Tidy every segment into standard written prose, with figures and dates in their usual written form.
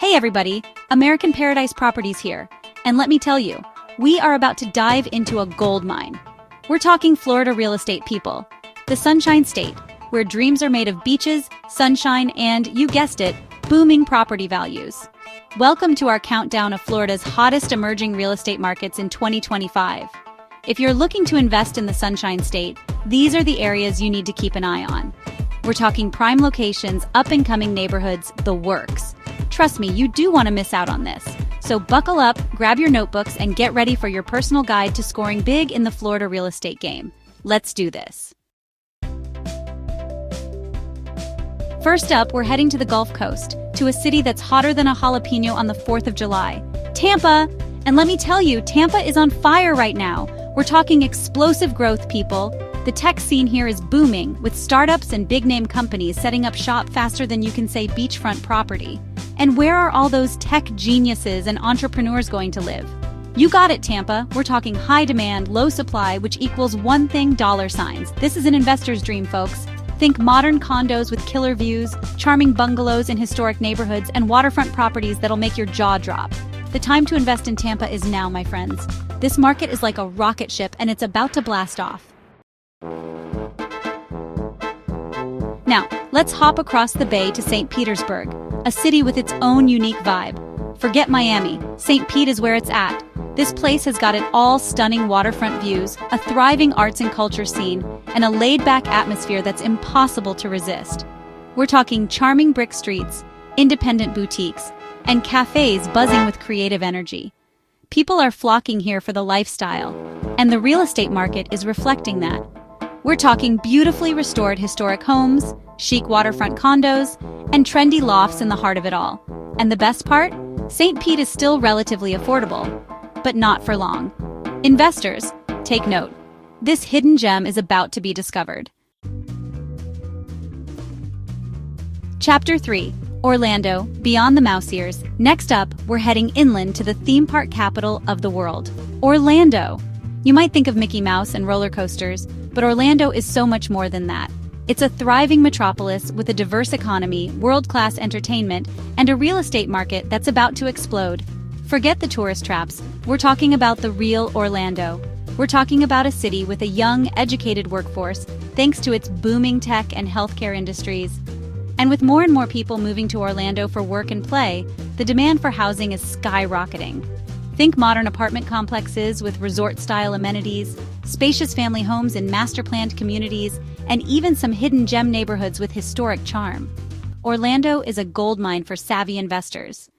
Hey everybody, American Paradise Properties here. And let me tell you, we are about to dive into a gold mine. We're talking Florida real estate, people. The Sunshine State, where dreams are made of beaches, sunshine, and, you guessed it, booming property values. Welcome to our countdown of Florida's hottest emerging real estate markets in 2025. If you're looking to invest in the Sunshine State, these are the areas you need to keep an eye on. We're talking prime locations, up-and-coming neighborhoods, the works. Trust me, you do want to miss out on this. So buckle up, grab your notebooks, and get ready for your personal guide to scoring big in the Florida real estate game. Let's do this. First up, we're heading to the Gulf Coast, to a city that's hotter than a jalapeno on the 4th of July. Tampa! And let me tell you, Tampa is on fire right now. We're talking explosive growth, people. The tech scene here is booming, with startups and big-name companies setting up shop faster than you can say beachfront property. And where are all those tech geniuses and entrepreneurs going to live? You got it, Tampa. We're talking high demand, low supply, which equals one thing: dollar signs. This is an investor's dream, folks. Think modern condos with killer views, charming bungalows in historic neighborhoods, and waterfront properties that'll make your jaw drop. The time to invest in Tampa is now, my friends. This market is like a rocket ship, and it's about to blast off. Now, let's hop across the bay to St. Petersburg, a city with its own unique vibe. Forget Miami, St. Pete is where it's at. This place has got it all: stunning waterfront views, a thriving arts and culture scene, and a laid-back atmosphere that's impossible to resist. We're talking charming brick streets, independent boutiques, and cafes buzzing with creative energy. People are flocking here for the lifestyle, and the real estate market is reflecting that. We're talking beautifully restored historic homes, chic waterfront condos, and trendy lofts in the heart of it all. And the best part? St. Pete is still relatively affordable, but not for long. Investors, take note. This hidden gem is about to be discovered. Chapter 3. Orlando, Beyond the Mouse Ears. Next up, we're heading inland to the theme park capital of the world, Orlando. You might think of Mickey Mouse and roller coasters, but Orlando is so much more than that. It's a thriving metropolis with a diverse economy, world-class entertainment, and a real estate market that's about to explode. Forget the tourist traps. We're talking about the real Orlando. We're talking about a city with a young, educated workforce, thanks to its booming tech and healthcare industries. And with more and more people moving to Orlando for work and play, the demand for housing is skyrocketing. Think modern apartment complexes with resort-style amenities, spacious family homes in master-planned communities, and even some hidden gem neighborhoods with historic charm. Orlando is a goldmine for savvy investors.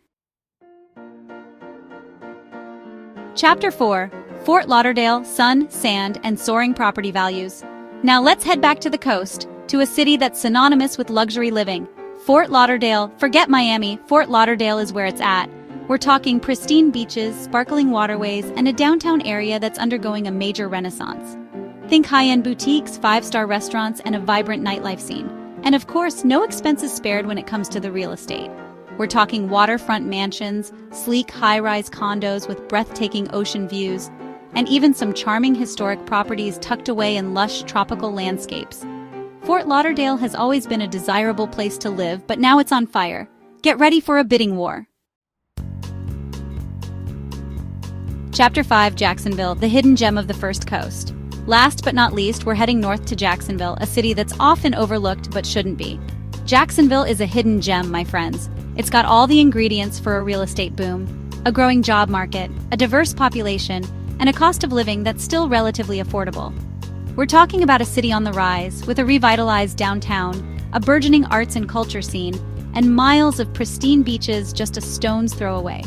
Chapter 4. Fort Lauderdale, Sun, Sand, and Soaring Property Values. Now let's head back to the coast, to a city that's synonymous with luxury living. Fort Lauderdale, forget Miami, Fort Lauderdale is where it's at. We're talking pristine beaches, sparkling waterways, and a downtown area that's undergoing a major renaissance. Think high-end boutiques, 5-star restaurants, and a vibrant nightlife scene. And of course, no expenses spared when it comes to the real estate. We're talking waterfront mansions, sleek high-rise condos with breathtaking ocean views, and even some charming historic properties tucked away in lush tropical landscapes. Fort Lauderdale has always been a desirable place to live, but now it's on fire. Get ready for a bidding war. Chapter 5. Jacksonville, the hidden gem of the First Coast. Last but not least, we're heading north to Jacksonville, a city that's often overlooked but shouldn't be. Jacksonville is a hidden gem, my friends. It's got all the ingredients for a real estate boom: a growing job market, a diverse population, and a cost of living that's still relatively affordable. We're talking about a city on the rise, with a revitalized downtown, a burgeoning arts and culture scene, and miles of pristine beaches just a stone's throw away.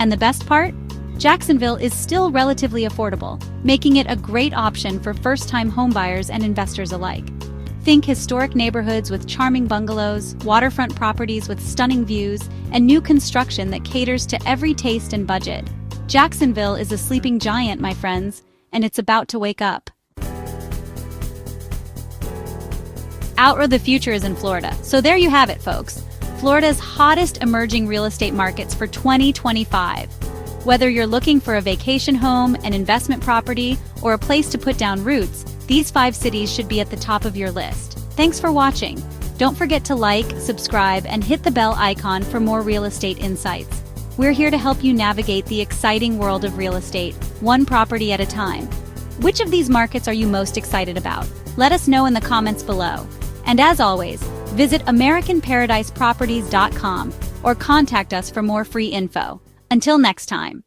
And the best part? Jacksonville is still relatively affordable, making it a great option for first-time homebuyers and investors alike. Think historic neighborhoods with charming bungalows, waterfront properties with stunning views, and new construction that caters to every taste and budget. Jacksonville is a sleeping giant, my friends, and it's about to wake up. Out or the future is in Florida. So there you have it, folks. Florida's hottest emerging real estate markets for 2025. Whether you're looking for a vacation home, an investment property, or a place to put down roots, these 5 cities should be at the top of your list. Thanks for watching. Don't forget to like, subscribe, and hit the bell icon for more real estate insights. We're here to help you navigate the exciting world of real estate, one property at a time. Which of these markets are you most excited about? Let us know in the comments below. And as always, visit AmericanParadiseProperties.com or contact us for more free info. Until next time.